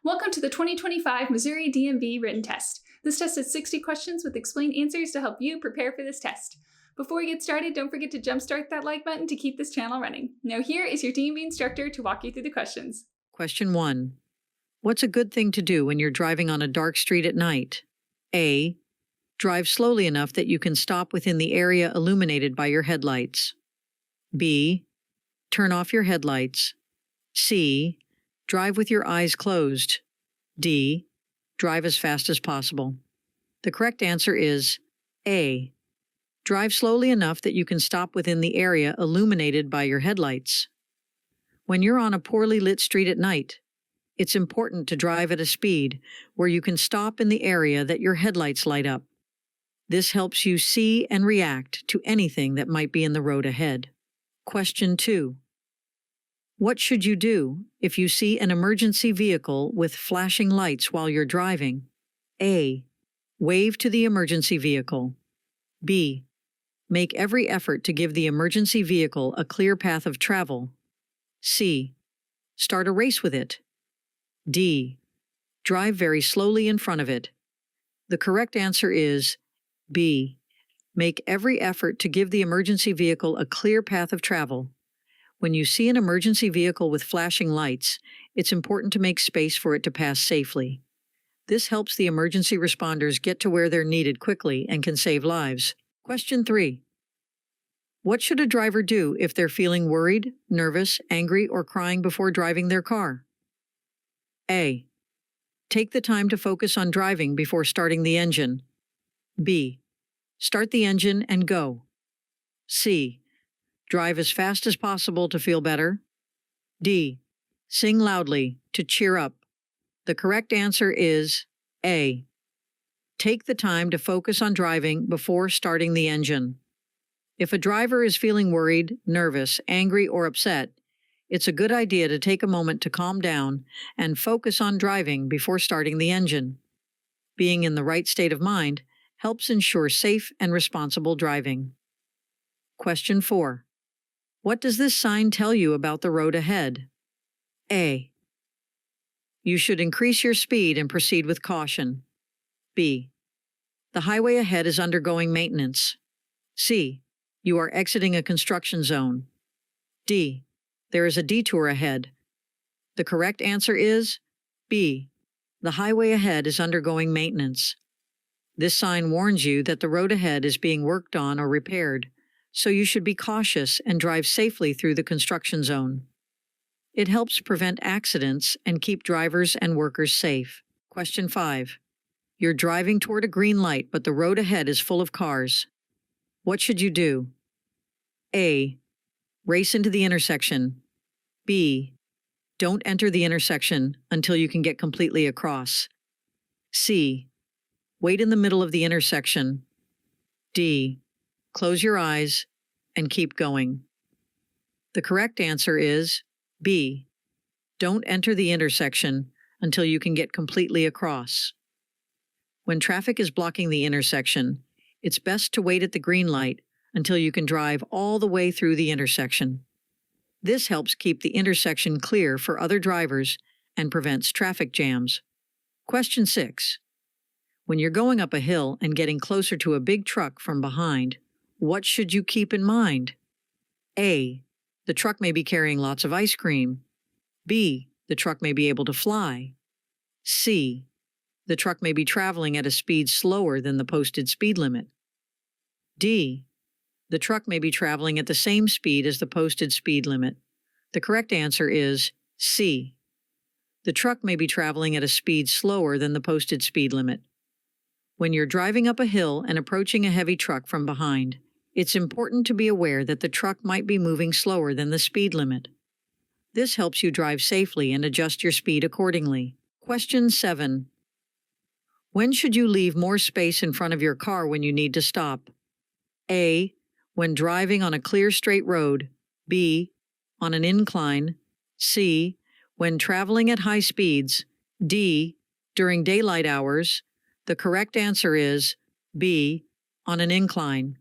Welcome to the 2025 Missouri DMV written test. This test has 60 questions with explained answers to help you prepare for this test. Before we get started, don't forget to jumpstart that like button to keep this channel running. Now here is your DMV instructor to walk you through the questions. Question 1. What's a good thing to do when you're driving on a dark street at night? A. Drive slowly enough that you can stop within the area illuminated by your headlights. B. Turn off your headlights. C. Drive with your eyes closed. D. Drive as fast as possible. The correct answer is A. Drive slowly enough that you can stop within the area illuminated by your headlights. When you're on a poorly lit street at night, it's important to drive at a speed where you can stop in the area that your headlights light up. This helps you see and react to anything that might be in the road ahead. Question 2. What should you do if you see an emergency vehicle with flashing lights while you're driving? A. Wave to the emergency vehicle. B. Make every effort to give the emergency vehicle a clear path of travel. C. Start a race with it. D. Drive very slowly in front of it. The correct answer is B. Make every effort to give the emergency vehicle a clear path of travel. When you see an emergency vehicle with flashing lights, it's important to make space for it to pass safely. This helps the emergency responders get to where they're needed quickly and can save lives. Question 3. What should a driver do if they're feeling worried, nervous, angry, or crying before driving their car? A. Take the time to focus on driving before starting the engine. B. Start the engine and go. C. Drive as fast as possible to feel better. D. Sing loudly to cheer up. The correct answer is A. Take the time to focus on driving before starting the engine. If a driver is feeling worried, nervous, angry, or upset, it's a good idea to take a moment to calm down and focus on driving before starting the engine. Being in the right state of mind helps ensure safe and responsible driving. Question 4. What does this sign tell you about the road ahead? A. You should increase your speed and proceed with caution. B. The highway ahead is undergoing maintenance. C. You are exiting a construction zone. D. There is a detour ahead. The correct answer is B. The highway ahead is undergoing maintenance. This sign warns you that the road ahead is being worked on or repaired, so you should be cautious and drive safely through the construction zone. It helps prevent accidents and keep drivers and workers safe. Question 5. You're driving toward a green light, but the road ahead is full of cars. What should you do? A. Race into the intersection. B. Don't enter the intersection until you can get completely across. C. Wait in the middle of the intersection. D. Close your eyes and keep going. The correct answer is B. Don't enter the intersection until you can get completely across. When traffic is blocking the intersection, it's best to wait at the green light until you can drive all the way through the intersection. This helps keep the intersection clear for other drivers and prevents traffic jams. Question 6. When you're going up a hill and getting closer to a big truck from behind, what should you keep in mind? A. The truck may be carrying lots of ice cream. B. The truck may be able to fly. C. The truck may be traveling at a speed slower than the posted speed limit. D. The truck may be traveling at the same speed as the posted speed limit. The correct answer is C. The truck may be traveling at a speed slower than the posted speed limit. When you're driving up a hill and approaching a heavy truck from behind, it's important to be aware that the truck might be moving slower than the speed limit. This helps you drive safely and adjust your speed accordingly. Question 7. When should you leave more space in front of your car when you need to stop? A. When driving on a clear straight road. B. On an incline. C. When traveling at high speeds. D. During daylight hours. The correct answer is B. On an incline.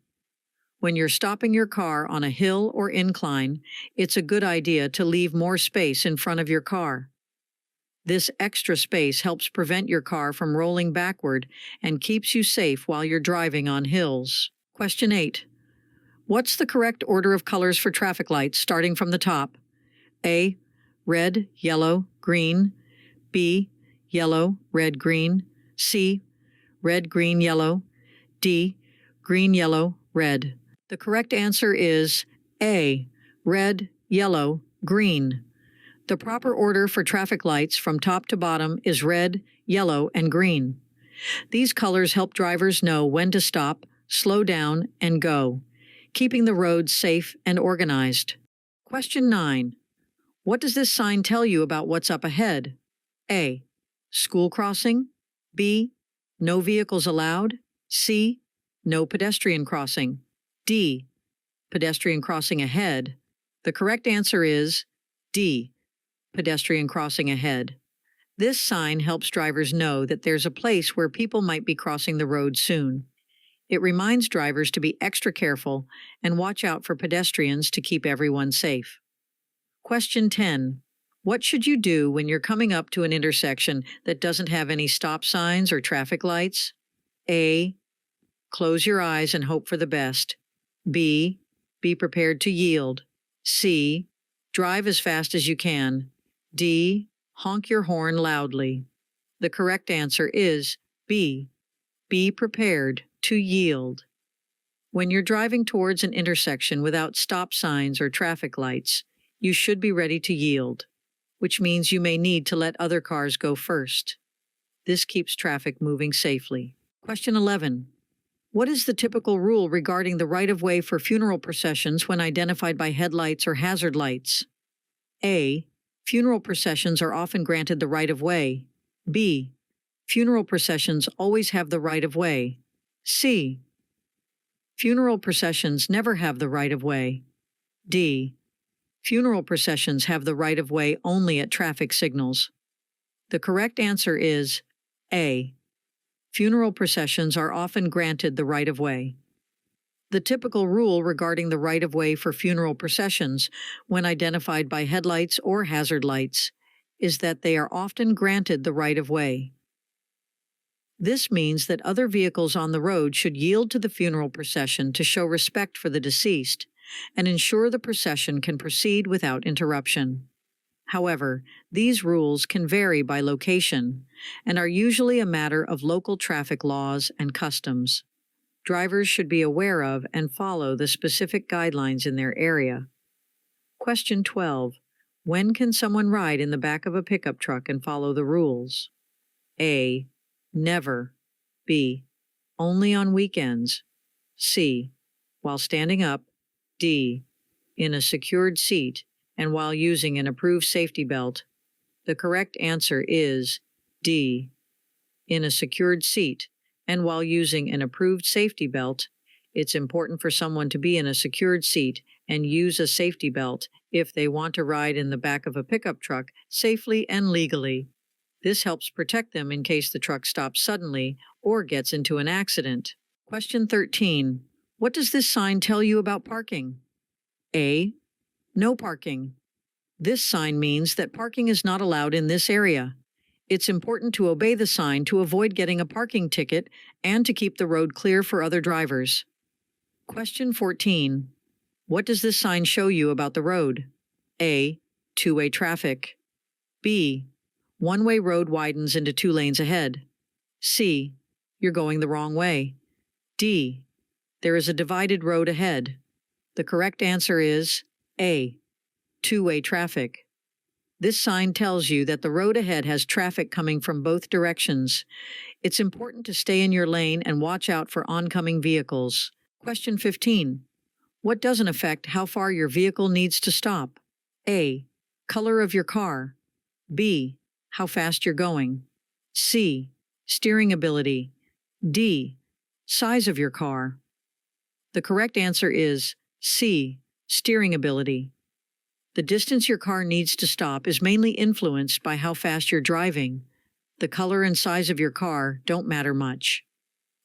When you're stopping your car on a hill or incline, it's a good idea to leave more space in front of your car. This extra space helps prevent your car from rolling backward and keeps you safe while you're driving on hills. Question 8. What's the correct order of colors for traffic lights starting from the top? A. Red, yellow, green. B. Yellow, red, green. C. Red, green, yellow. D. Green, yellow, red. The correct answer is A. Red, yellow, green. The proper order for traffic lights from top to bottom is red, yellow, and green. These colors help drivers know when to stop, slow down, and go, keeping the roads safe and organized. Question 9. What does this sign tell you about what's up ahead? A. School crossing. B. No vehicles allowed. C. No pedestrian crossing. D. Pedestrian crossing ahead. The correct answer is D. Pedestrian crossing ahead. This sign helps drivers know that there's a place where people might be crossing the road soon. It reminds drivers to be extra careful and watch out for pedestrians to keep everyone safe. Question 10. What should you do when you're coming up to an intersection that doesn't have any stop signs or traffic lights? A. Close your eyes and hope for the best. B. Be prepared to yield. C. Drive as fast as you can. D. Honk your horn loudly. The correct answer is B. Be prepared to yield. When you're driving towards an intersection without stop signs or traffic lights, you should be ready to yield, which means you may need to let other cars go first. This keeps traffic moving safely. Question 11. What is the typical rule regarding the right-of-way for funeral processions when identified by headlights or hazard lights? A. Funeral processions are often granted the right-of-way. B. Funeral processions always have the right-of-way. C. Funeral processions never have the right-of-way. D. Funeral processions have the right-of-way only at traffic signals. The correct answer is A. Funeral processions are often granted the right-of-way. The typical rule regarding the right-of-way for funeral processions, when identified by headlights or hazard lights, is that they are often granted the right-of-way. This means that other vehicles on the road should yield to the funeral procession to show respect for the deceased and ensure the procession can proceed without interruption. However, these rules can vary by location and are usually a matter of local traffic laws and customs. Drivers should be aware of and follow the specific guidelines in their area. Question 12. When can someone ride in the back of a pickup truck and follow the rules? A. Never. B. Only on weekends. C. While standing up. D. In a secured seat and while using an approved safety belt. The correct answer is D. In a secured seat and while using an approved safety belt. It's important for someone to be in a secured seat and use a safety belt if they want to ride in the back of a pickup truck safely and legally. This helps protect them in case the truck stops suddenly or gets into an accident. Question 13. What does this sign tell you about parking? A. No parking. This sign means that parking is not allowed in this area. It's important to obey the sign to avoid getting a parking ticket and to keep the road clear for other drivers. Question 14. What does this sign show you about the road? A. Two-way traffic. B. One-way road widens into 2 lanes ahead. C. You're going the wrong way. D. There is a divided road ahead. The correct answer is A. Two-way traffic. This sign tells you that the road ahead has traffic coming from both directions. It's important to stay in your lane and watch out for oncoming vehicles. Question 15. What doesn't affect how far your vehicle needs to stop? A. Color of your car. B. How fast you're going. C. Steering ability. D. Size of your car. The correct answer is C. Steering ability. The distance your car needs to stop is mainly influenced by how fast you're driving. The color and size of your car don't matter much.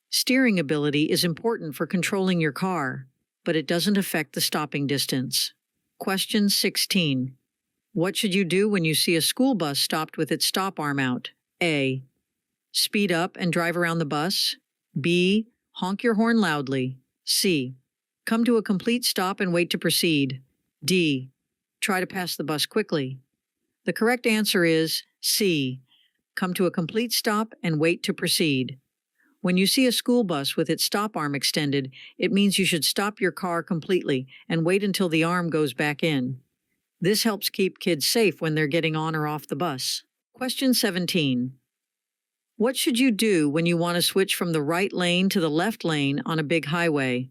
Steering ability is important for controlling your car, but it doesn't affect the stopping distance. Question 16. What should you do when you see a school bus stopped with its stop arm out? A. Speed up and drive around the bus. B. Honk your horn loudly. C. Come to a complete stop and wait to proceed. D. Try to pass the bus quickly. The correct answer is C. Come to a complete stop and wait to proceed. When you see a school bus with its stop arm extended, it means you should stop your car completely and wait until the arm goes back in. This helps keep kids safe when they're getting on or off the bus. Question 17. What should you do when you want to switch from the right lane to the left lane on a big highway?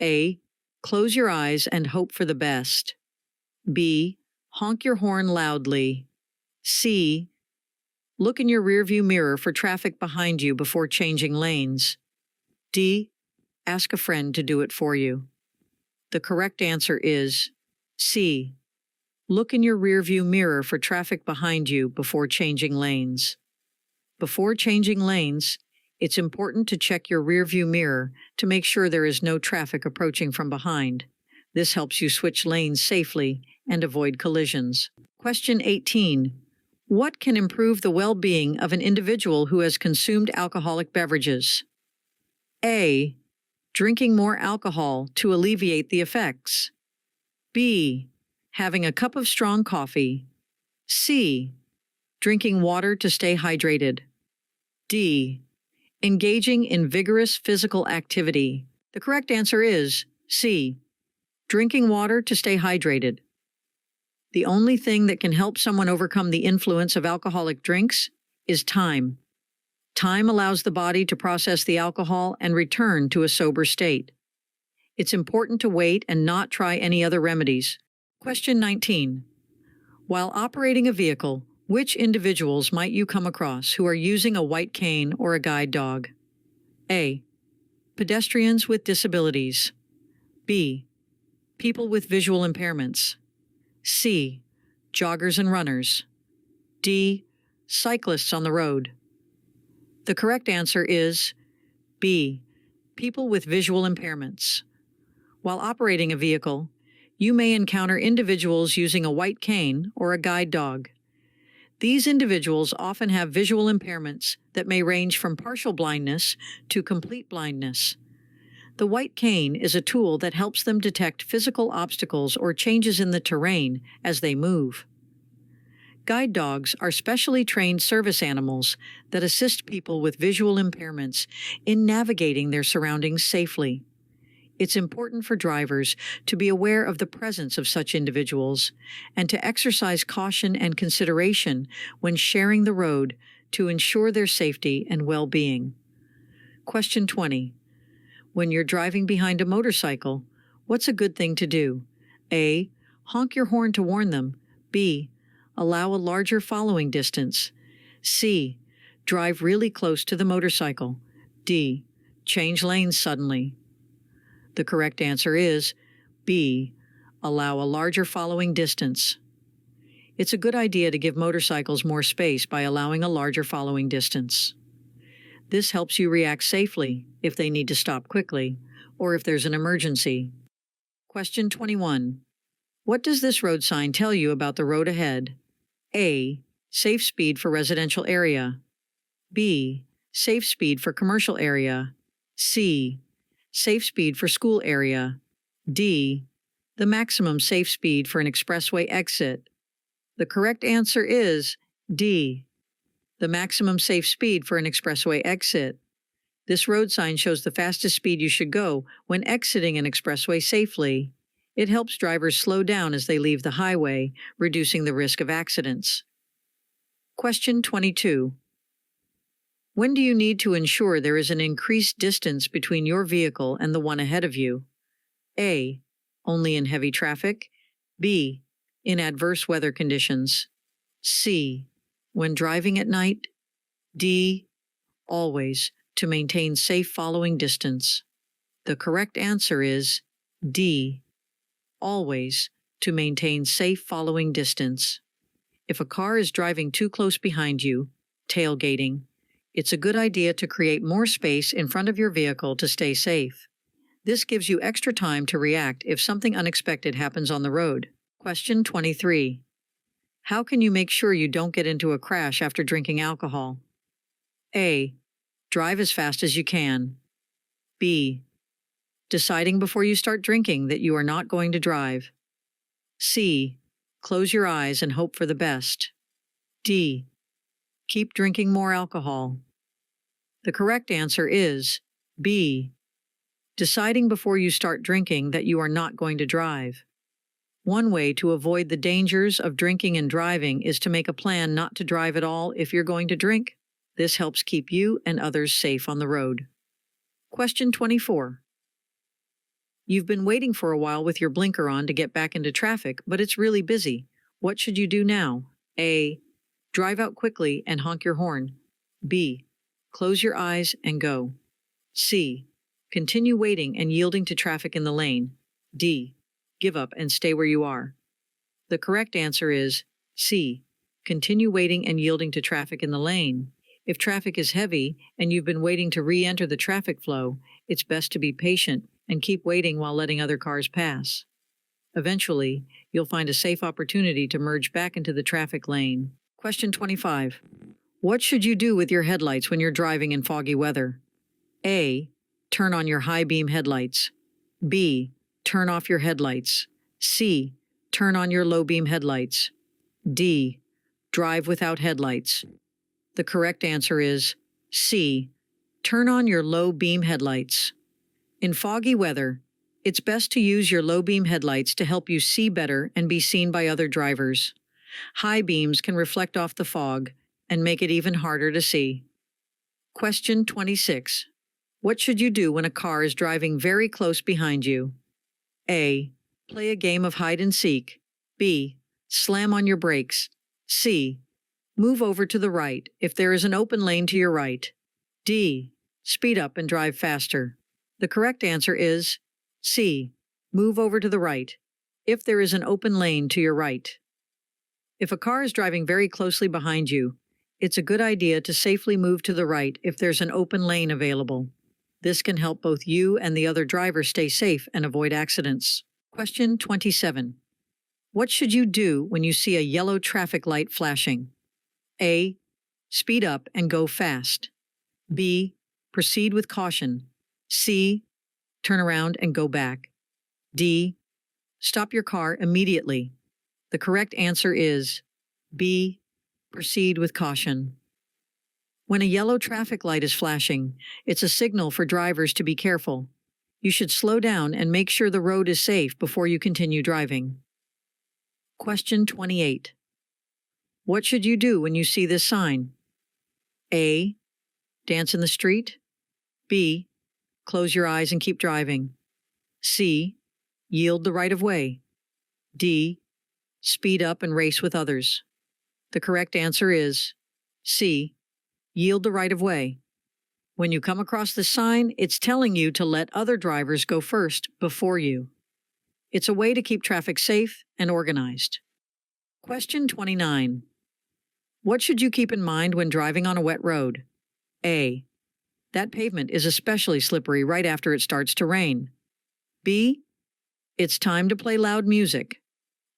A. Close your eyes and hope for the best. B. Honk your horn loudly. C. Look in your rearview mirror for traffic behind you before changing lanes. D. Ask a friend to do it for you. The correct answer is C. Look in your rearview mirror for traffic behind you before changing lanes. Before changing lanes, it's important to check your rearview mirror to make sure there is no traffic approaching from behind. This helps you switch lanes safely and avoid collisions. Question 18. What can improve the well-being of an individual who has consumed alcoholic beverages? A. Drinking more alcohol to alleviate the effects. B. Having a cup of strong coffee. C. Drinking water to stay hydrated. D. Engaging in vigorous physical activity. The correct answer is C. Drinking water to stay hydrated. The only thing that can help someone overcome the influence of alcoholic drinks is time. Time allows the body to process the alcohol and return to a sober state. It's important to wait and not try any other remedies. Question 19. While operating a vehicle, which individuals might you come across who are using a white cane or a guide dog? A. Pedestrians with disabilities. B. People with visual impairments. C. Joggers and runners. D. Cyclists on the road. The correct answer is B. People with visual impairments. While operating a vehicle, you may encounter individuals using a white cane or a guide dog. These individuals often have visual impairments that may range from partial blindness to complete blindness. The white cane is a tool that helps them detect physical obstacles or changes in the terrain as they move. Guide dogs are specially trained service animals that assist people with visual impairments in navigating their surroundings safely. It's important for drivers to be aware of the presence of such individuals and to exercise caution and consideration when sharing the road to ensure their safety and well-being. Question 20. When you're driving behind a motorcycle, what's a good thing to do? A. Honk your horn to warn them. B. Allow a larger following distance. C. Drive really close to the motorcycle. D. Change lanes suddenly. The correct answer is B. Allow a larger following distance. It's a good idea to give motorcycles more space by allowing a larger following distance. This helps you react safely if they need to stop quickly or if there's an emergency. Question 21. What does this road sign tell you about the road ahead? A. Safe speed for residential area. B. Safe speed for commercial area. C. Safe speed for school area. D. The maximum safe speed for an expressway exit. The correct answer is D. The maximum safe speed for an expressway exit. This road sign shows the fastest speed you should go when exiting an expressway safely. It helps drivers slow down as they leave the highway, reducing the risk of accidents. Question 22. When do you need to ensure there is an increased distance between your vehicle and the one ahead of you? A. Only in heavy traffic. B. In adverse weather conditions. C. When driving at night. D. Always, to maintain safe following distance. The correct answer is D. Always, to maintain safe following distance. If a car is driving too close behind you, tailgating, it's a good idea to create more space in front of your vehicle to stay safe. This gives you extra time to react if something unexpected happens on the road. Question 23. How can you make sure you don't get into a crash after drinking alcohol? A. Drive as fast as you can. B. Deciding before you start drinking that you are not going to drive. C. Close your eyes and hope for the best. D. Keep drinking more alcohol. The correct answer is B. Deciding before you start drinking that you are not going to drive. One way to avoid the dangers of drinking and driving is to make a plan not to drive at all if you're going to drink. This helps keep you and others safe on the road. Question 24. You've been waiting for a while with your blinker on to get back into traffic, but it's really busy. What should you do now? A. Drive out quickly and honk your horn. B. Close your eyes and go. C. Continue waiting and yielding to traffic in the lane. D. Give up and stay where you are. The correct answer is C. Continue waiting and yielding to traffic in the lane. If traffic is heavy and you've been waiting to re-enter the traffic flow, it's best to be patient and keep waiting while letting other cars pass. Eventually, you'll find a safe opportunity to merge back into the traffic lane. Question 25. What should you do with your headlights when you're driving in foggy weather? A. Turn on your high beam headlights. B. Turn off your headlights. C. Turn on your low beam headlights. D. Drive without headlights. The correct answer is C. Turn on your low beam headlights. In foggy weather, it's best to use your low beam headlights to help you see better and be seen by other drivers. High beams can reflect off the fog and make it even harder to see. Question 26. What should you do when a car is driving very close behind you? A. Play a game of hide and seek. B. Slam on your brakes. C. Move over to the right if there is an open lane to your right. D. Speed up and drive faster. The correct answer is C. Move over to the right if there is an open lane to your right. If a car is driving very closely behind you, it's a good idea to safely move to the right if there's an open lane available. This can help both you and the other driver stay safe and avoid accidents. Question 27. What should you do when you see a yellow traffic light flashing? A. Speed up and go fast. B. Proceed with caution. C. Turn around and go back. D. Stop your car immediately. The correct answer is B. Proceed with caution. When a yellow traffic light is flashing, it's a signal for drivers to be careful. You should slow down and make sure the road is safe before you continue driving. Question 28. What should you do when you see this sign? A. Dance in the street. B. Close your eyes and keep driving. C. Yield the right of way. D. Speed up and race with others. The correct answer is C. Yield the right of way. When you come across the sign, it's telling you to let other drivers go first before you. It's a way to keep traffic safe and organized. Question 29. What should you keep in mind when driving on a wet road? A. That pavement is especially slippery right after it starts to rain. B. It's time to play loud music.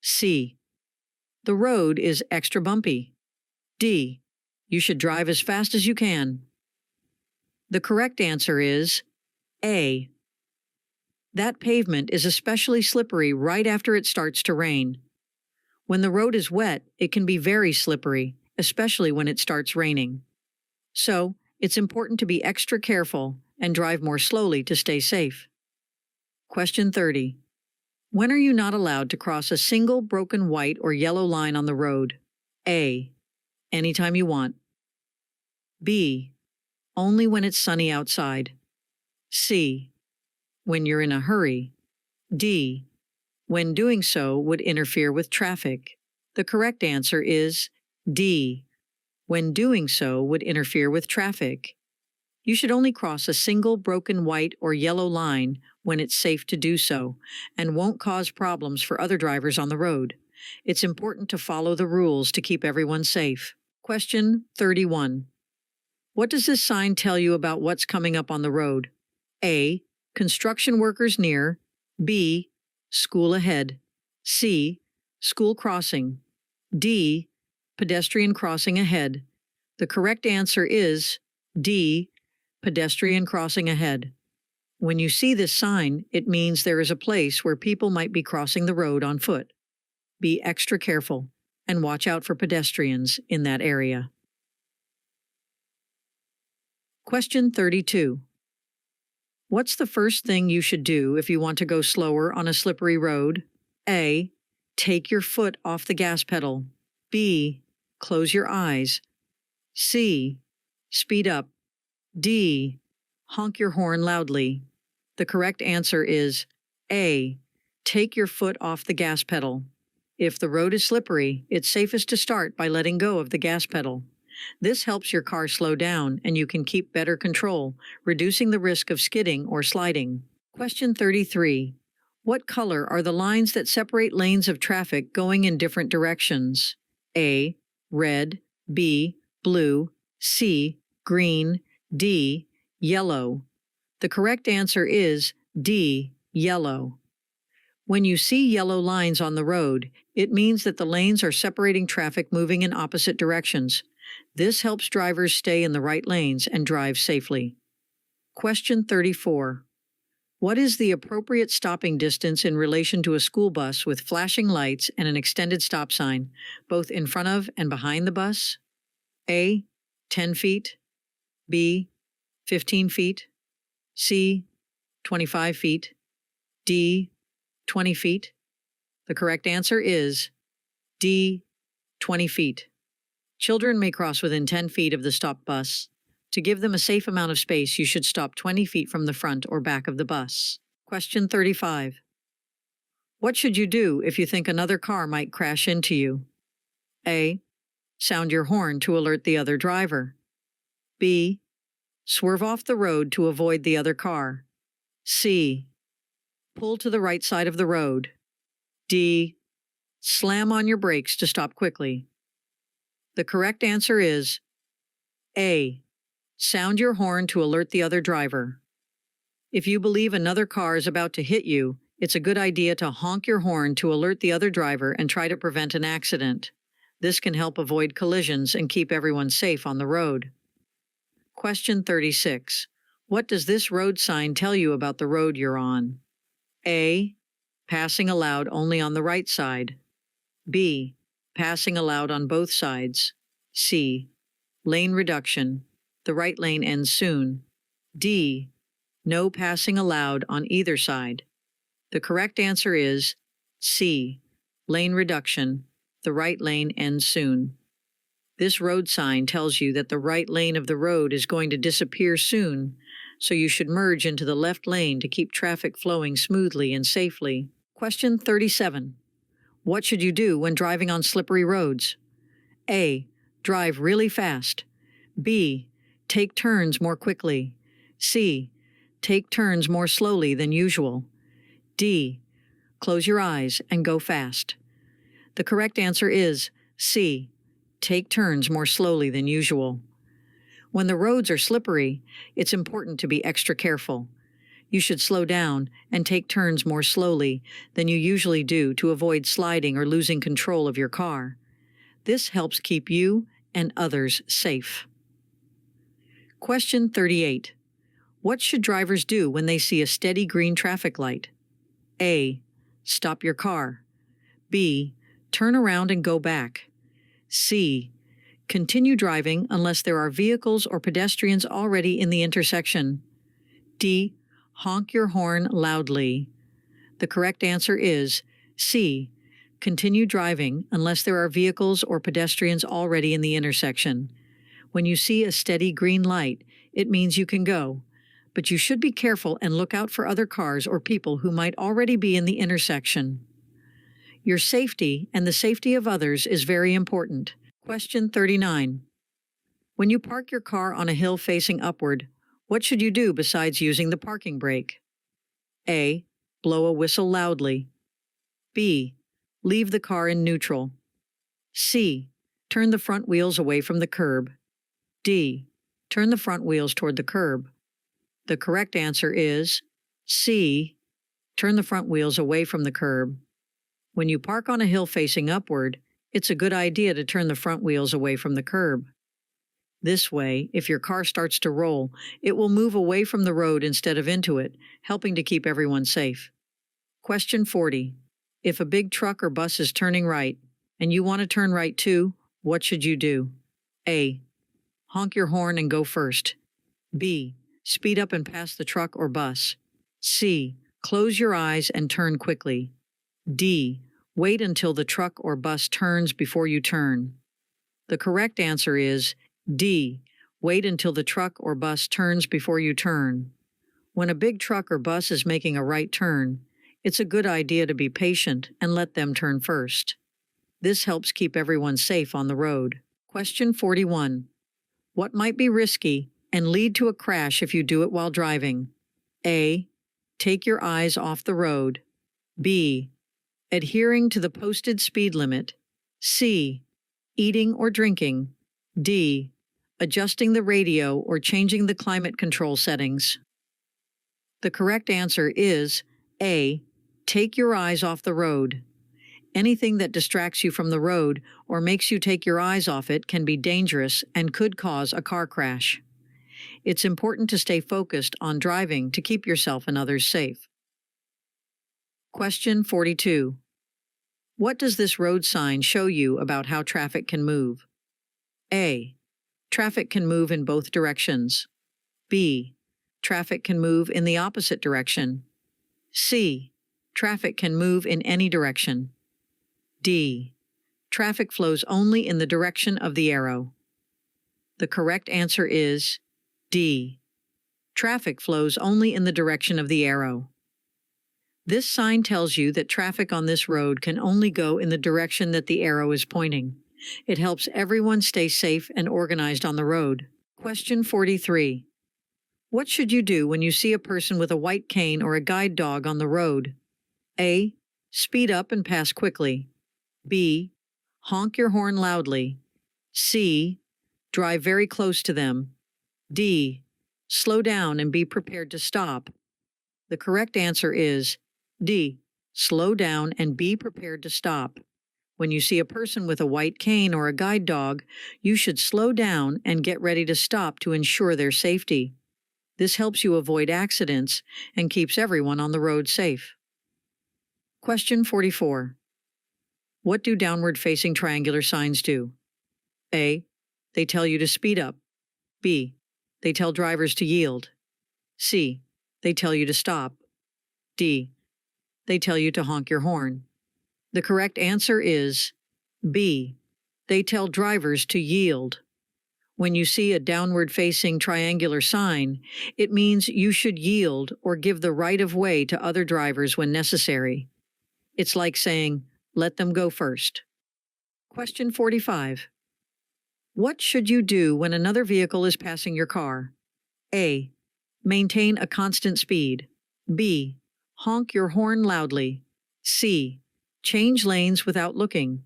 C. The road is extra bumpy. D. You should drive as fast as you can. The correct answer is A. That pavement is especially slippery right after it starts to rain. When the road is wet, it can be very slippery, especially when it starts raining. So, it's important to be extra careful and drive more slowly to stay safe. Question 30. When are you not allowed to cross a single broken white or yellow line on the road? A. Anytime you want. B. Only when it's sunny outside. C. When you're in a hurry. D. When doing so would interfere with traffic. The correct answer is D. When doing so would interfere with traffic. You should only cross a single broken white or yellow line when it's safe to do so and won't cause problems for other drivers on the road. It's important to follow the rules to keep everyone safe. Question 31. What does this sign tell you about what's coming up on the road? A. Construction workers near. B. School ahead. C. School crossing. D. Pedestrian crossing ahead. The correct answer is D. Pedestrian crossing ahead. When you see this sign, it means there is a place where people might be crossing the road on foot. Be extra careful and watch out for pedestrians in that area. Question 32. What's the first thing you should do if you want to go slower on a slippery road? A. Take your foot off the gas pedal. B. Close your eyes. C. Speed up. D. Honk your horn loudly. The correct answer is A. Take your foot off the gas pedal. If the road is slippery, it's safest to start by letting go of the gas pedal. This helps your car slow down and you can keep better control, reducing the risk of skidding or sliding. Question 33. What color are the lines that separate lanes of traffic going in different directions? A. Red. B. Blue. C. Green. D. Yellow. The correct answer is D. Yellow. When you see yellow lines on the road, it means that the lanes are separating traffic moving in opposite directions. This helps drivers stay in the right lanes and drive safely. Question 34. What is the appropriate stopping distance in relation to a school bus with flashing lights and an extended stop sign, both in front of and behind the bus? A. 10 feet. B. 15 feet. C. 25 feet. D. 20 feet. The correct answer is D. 20 feet. Children may cross within 10 feet of the stopped bus. To give them a safe amount of space, you should stop 20 feet from the front or back of the bus. Question 35. What should you do if you think another car might crash into you? A. Sound your horn to alert the other driver. B. Swerve off the road to avoid the other car. C. Pull to the right side of the road. D. Slam on your brakes to stop quickly. The correct answer is A. Sound your horn to alert the other driver. If you believe another car is about to hit you, it's a good idea to honk your horn to alert the other driver and try to prevent an accident. This can help avoid collisions and keep everyone safe on the road. Question 36. What does this road sign tell you about the road you're on? A. Passing allowed only on the right side. B. Passing allowed on both sides. C. Lane reduction. The right lane ends soon. D. No passing allowed on either side. The correct answer is C. Lane reduction. The right lane ends soon. This road sign tells you that the right lane of the road is going to disappear soon, so you should merge into the left lane to keep traffic flowing smoothly and safely. Question 37. What should you do when driving on slippery roads? A. Drive really fast. B. Take turns more quickly. C. Take turns more slowly than usual. D. Close your eyes and go fast. The correct answer is C. Take turns more slowly than usual. When the roads are slippery, it's important to be extra careful. You should slow down and take turns more slowly than you usually do to avoid sliding or losing control of your car. This helps keep you and others safe. Question 38. What should drivers do when they see a steady green traffic light? A. Stop your car. B. Turn around and go back. C. Continue driving unless there are vehicles or pedestrians already in the intersection. D. Honk your horn loudly. The correct answer is C. Continue driving unless there are vehicles or pedestrians already in the intersection. When you see a steady green light, it means you can go, but you should be careful and look out for other cars or people who might already be in the intersection. Your safety and the safety of others is very important. Question 39. When you park your car on a hill facing upward, what should you do besides using the parking brake? A. Blow a whistle loudly. B. Leave the car in neutral. C. Turn the front wheels away from the curb. D. Turn the front wheels toward the curb. The correct answer is C. Turn the front wheels away from the curb. When you park on a hill facing upward, it's a good idea to turn the front wheels away from the curb. This way, if your car starts to roll, it will move away from the road instead of into it, helping to keep everyone safe. Question 40. If a big truck or bus is turning right, and you want to turn right too, what should you do? A. Honk your horn and go first. B. Speed up and pass the truck or bus. C. Close your eyes and turn quickly. D. Wait until the truck or bus turns before you turn. The correct answer is D. Wait until the truck or bus turns before you turn. When a big truck or bus is making a right turn, it's a good idea to be patient and let them turn first. This helps keep everyone safe on the road. Question 41. What might be risky and lead to a crash if you do it while driving? A. Take your eyes off the road. B. Adhering to the posted speed limit. C. Eating or drinking. D. Adjusting the radio or changing the climate control settings. The correct answer is A. Take your eyes off the road. Anything that distracts you from the road or makes you take your eyes off it can be dangerous and could cause a car crash. It's important to stay focused on driving to keep yourself and others safe. Question 42. What does this road sign show you about how traffic can move? A. Traffic can move in both directions. B. Traffic can move in the opposite direction. C. Traffic can move in any direction. D. Traffic flows only in the direction of the arrow. The correct answer is D. Traffic flows only in the direction of the arrow. This sign tells you that traffic on this road can only go in the direction that the arrow is pointing. It helps everyone stay safe and organized on the road. Question 43. What should you do when you see a person with a white cane or a guide dog on the road? A. Speed up and pass quickly. B. Honk your horn loudly. C. Drive very close to them. D. Slow down and be prepared to stop. The correct answer is D. Slow down and be prepared to stop. When you see a person with a white cane or a guide dog, you should slow down and get ready to stop to ensure their safety. This helps you avoid accidents and keeps everyone on the road safe. Question 44. What do downward-facing triangular signs do? A. They tell you to speed up. B. They tell drivers to yield. C. They tell you to stop. D. They tell you to honk your horn. The correct answer is B. They tell drivers to yield. When you see a downward-facing triangular sign, it means you should yield or give the right of way to other drivers when necessary. It's like saying, let them go first. Question 45. What should you do when another vehicle is passing your car? A. Maintain a constant speed. B. Honk your horn loudly. C. Change lanes without looking.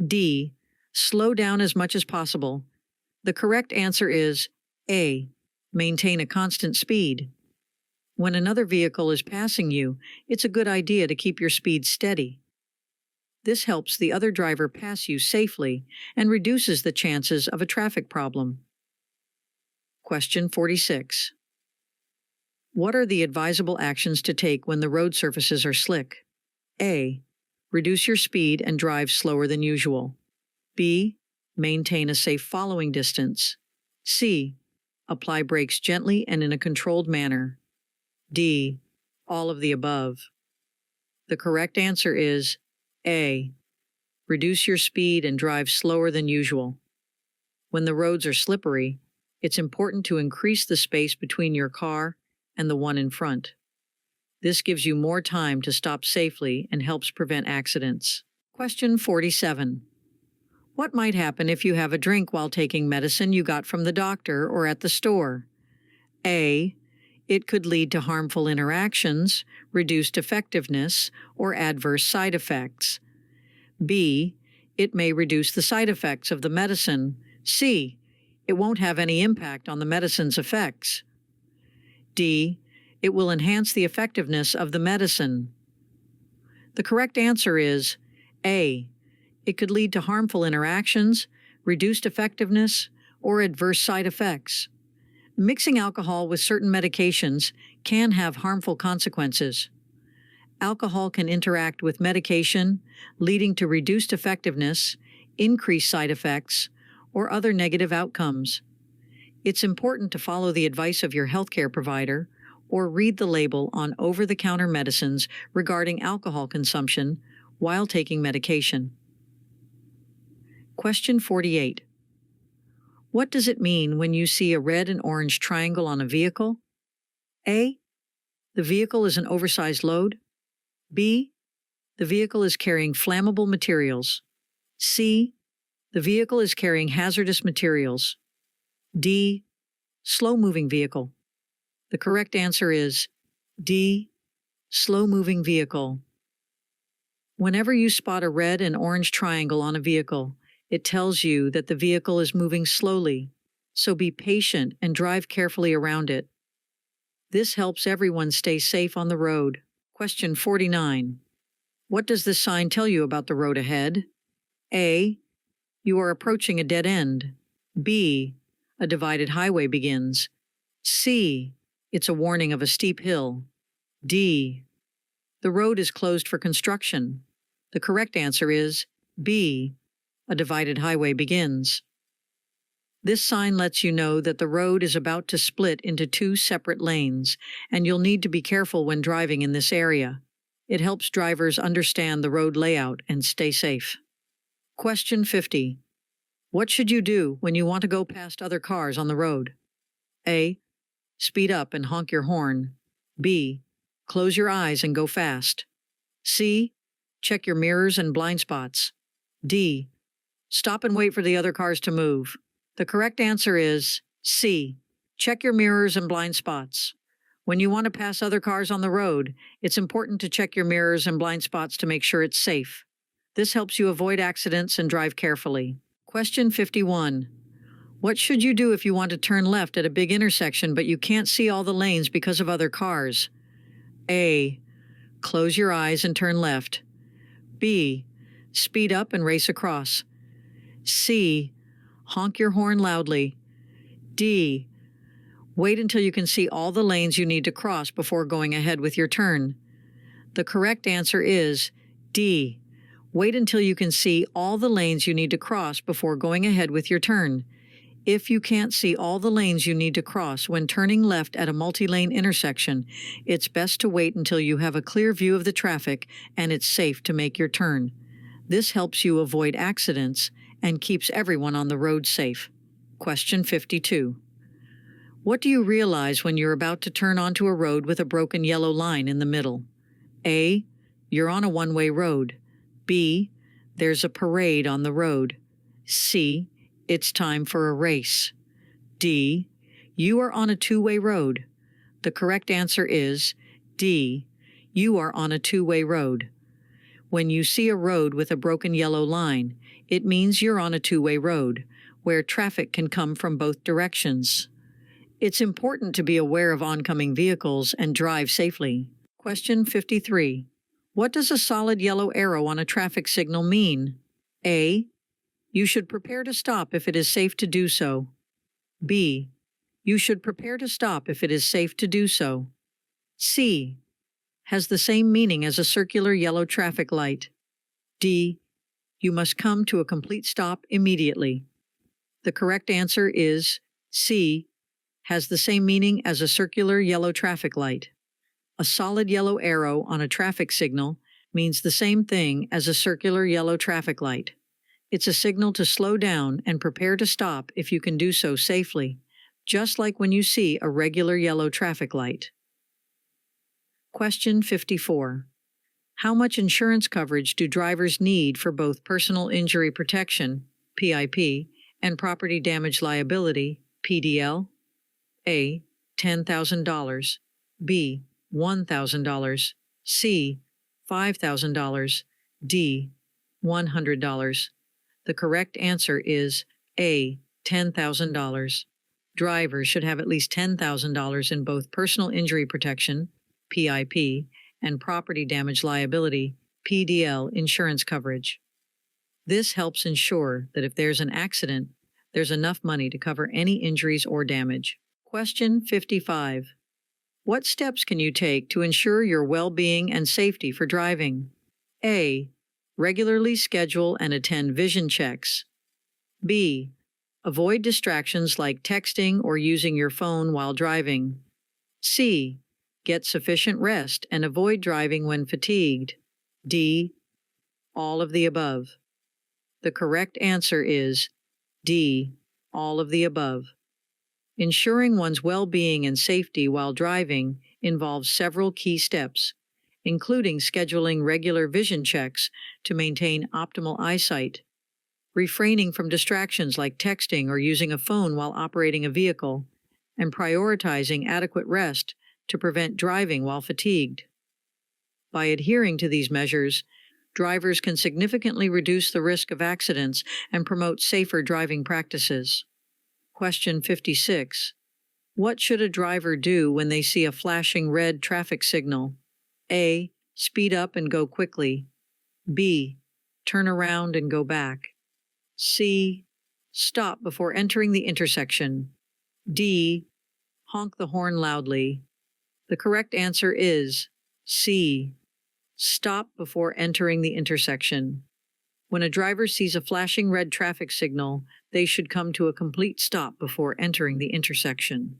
D. Slow down as much as possible. The correct answer is A. Maintain a constant speed. When another vehicle is passing you, it's a good idea to keep your speed steady. This helps the other driver pass you safely and reduces the chances of a traffic problem. Question 46. What are the advisable actions to take when the road surfaces are slick? A. Reduce your speed and drive slower than usual. B. Maintain a safe following distance. C. Apply brakes gently and in a controlled manner. D. All of the above. The correct answer is A. Reduce your speed and drive slower than usual. When the roads are slippery, it's important to increase the space between your car and the one in front. This gives you more time to stop safely and helps prevent accidents. Question 47. What might happen if you have a drink while taking medicine you got from the doctor or at the store? A. It could lead to harmful interactions, reduced effectiveness, or adverse side effects. B. It may reduce the side effects of the medicine. C. It won't have any impact on the medicine's effects. D. It will enhance the effectiveness of the medicine. The correct answer is A. It could lead to harmful interactions, reduced effectiveness, or adverse side effects. Mixing alcohol with certain medications can have harmful consequences. Alcohol can interact with medication, leading to reduced effectiveness, increased side effects, or other negative outcomes. It's important to follow the advice of your healthcare provider or read the label on over-the-counter medicines regarding alcohol consumption while taking medication. Question 48. What does it mean when you see a red and orange triangle on a vehicle? A. The vehicle is an oversized load. B. The vehicle is carrying flammable materials. C. The vehicle is carrying hazardous materials. D. Slow-moving vehicle. The correct answer is D. Slow-moving vehicle. Whenever you spot a red and orange triangle on a vehicle, it tells you that the vehicle is moving slowly, so be patient and drive carefully around it. This helps everyone stay safe on the road. Question 49. What does this sign tell you about the road ahead? A. You are approaching a dead end. B. A divided highway begins. C. It's a warning of a steep hill. D. The road is closed for construction. The correct answer is B. A divided highway begins. This sign lets you know that the road is about to split into two separate lanes, and you'll need to be careful when driving in this area. It helps drivers understand the road layout and stay safe. Question 50. What should you do when you want to go past other cars on the road? A. Speed up and honk your horn. B. Close your eyes and go fast. C. Check your mirrors and blind spots. D. Stop and wait for the other cars to move. The correct answer is C. Check your mirrors and blind spots. When you want to pass other cars on the road, it's important to check your mirrors and blind spots to make sure it's safe. This helps you avoid accidents and drive carefully. Question 51. What should you do if you want to turn left at a big intersection but you can't see all the lanes because of other cars? A. Close your eyes and turn left. B. Speed up and race across. C. Honk your horn loudly. D. Wait until you can see all the lanes you need to cross before going ahead with your turn. The correct answer is D. Wait until you can see all the lanes you need to cross before going ahead with your turn. If you can't see all the lanes you need to cross when turning left at a multi-lane intersection, it's best to wait until you have a clear view of the traffic and it's safe to make your turn. This helps you avoid accidents and keeps everyone on the road safe. Question 52. What do you realize when you're about to turn onto a road with a broken yellow line in the middle? A. You're on a one-way road. B. There's a parade on the road. C. It's time for a race. D. You are on a two-way road. The correct answer is D. You are on a two-way road. When you see a road with a broken yellow line, it means you're on a two-way road, where traffic can come from both directions. It's important to be aware of oncoming vehicles and drive safely. Question 53. What does a solid yellow arrow on a traffic signal mean? A. You should prepare to stop if it is safe to do so. B. You should prepare to stop if it is safe to do so. C. Has the same meaning as a circular yellow traffic light. D. You must come to a complete stop immediately. The correct answer is C. Has the same meaning as a circular yellow traffic light. A solid yellow arrow on a traffic signal means the same thing as a circular yellow traffic light. It's a signal to slow down and prepare to stop if you can do so safely, just like when you see a regular yellow traffic light. Question 54. How much insurance coverage do drivers need for both personal injury protection, PIP, and property damage liability, PDL? A. $10,000. B. $1,000. C. $5,000. D. $100. The correct answer is A. $10,000. Drivers should have at least $10,000 in both personal injury protection, PIP, and property damage liability, PDL, insurance coverage. This helps ensure that if there's an accident, there's enough money to cover any injuries or damage. Question 55. What steps can you take to ensure your well-being and safety for driving? A. Regularly schedule and attend vision checks. B. Avoid distractions like texting or using your phone while driving. C. Get sufficient rest and avoid driving when fatigued. D. All of the above. The correct answer is D. All of the above. Ensuring one's well-being and safety while driving involves several key steps, including scheduling regular vision checks to maintain optimal eyesight, refraining from distractions like texting or using a phone while operating a vehicle, and prioritizing adequate rest to prevent driving while fatigued. By adhering to these measures, drivers can significantly reduce the risk of accidents and promote safer driving practices. Question 56. What should a driver do when they see a flashing red traffic signal? A. Speed up and go quickly. B. Turn around and go back. C. Stop before entering the intersection. D. Honk the horn loudly. The correct answer is C. Stop before entering the intersection. When a driver sees a flashing red traffic signal, they should come to a complete stop before entering the intersection.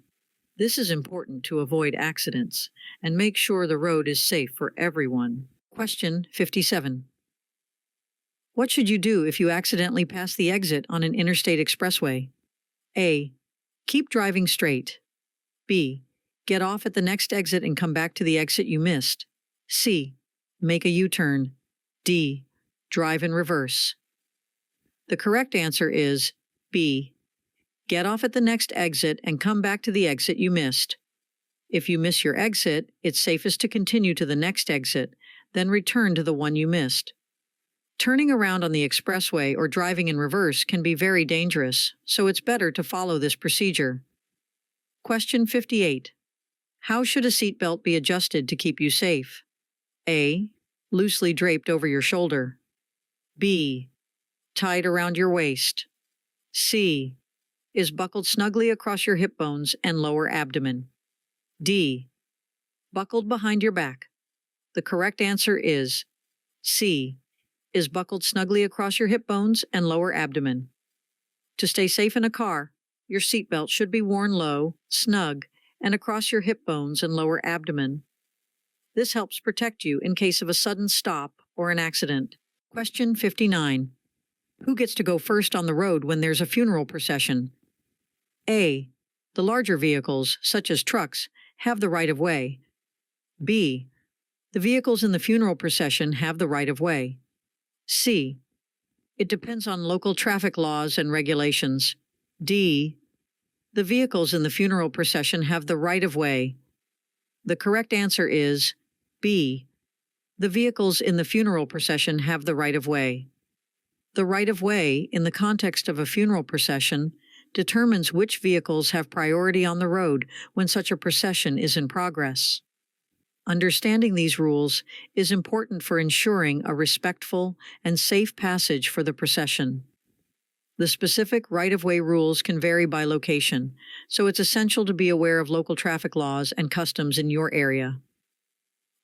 This is important to avoid accidents and make sure the road is safe for everyone. Question 57. What should you do if you accidentally pass the exit on an interstate expressway? A. Keep driving straight. B. Get off at the next exit and come back to the exit you missed. C. Make a U-turn. D. Drive in reverse. The correct answer is B. Get off at the next exit and come back to the exit you missed. If you miss your exit, it's safest to continue to the next exit, then return to the one you missed. Turning around on the expressway or driving in reverse can be very dangerous, so it's better to follow this procedure. Question 58. How should a seatbelt be adjusted to keep you safe? A. Loosely draped over your shoulder. B. Tied around your waist. C. Is buckled snugly across your hip bones and lower abdomen. D. Buckled behind your back. The correct answer is C. Is buckled snugly across your hip bones and lower abdomen. To stay safe in a car, your seatbelt should be worn low, snug, and across your hip bones and lower abdomen. This helps protect you in case of a sudden stop or an accident. Question 59. Who gets to go first on the road when there's a funeral procession? A. The larger vehicles, such as trucks, have the right of way. B. The vehicles in the funeral procession have the right of way. C. It depends on local traffic laws and regulations. D. The vehicles in the funeral procession have the right of way. The correct answer is B. The vehicles in the funeral procession have the right of way. The right of way, in the context of a funeral procession, determines which vehicles have priority on the road when such a procession is in progress. Understanding these rules is important for ensuring a respectful and safe passage for the procession. The specific right-of-way rules can vary by location, so it's essential to be aware of local traffic laws and customs in your area.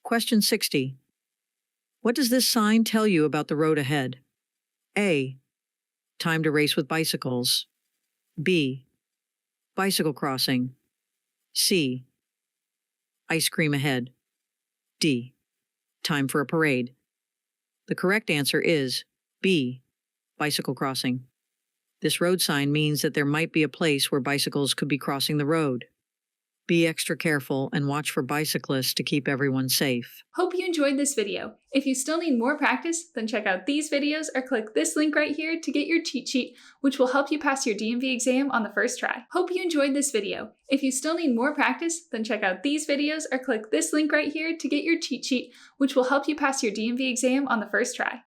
Question 60. What does this sign tell you about the road ahead? A. Time to race with bicycles. B. Bicycle crossing. C. Ice cream ahead. D. Time for a parade. The correct answer is B. Bicycle crossing. This road sign means that there might be a place where bicycles could be crossing the road. Be extra careful and watch for bicyclists to keep everyone safe. Hope you enjoyed this video. If you still need more practice, then check out these videos or click this link right here to get your cheat sheet, which will help you pass your DMV exam on the first try. Hope you enjoyed this video. If you still need more practice, then check out these videos or click this link right here to get your cheat sheet, which will help you pass your DMV exam on the first try.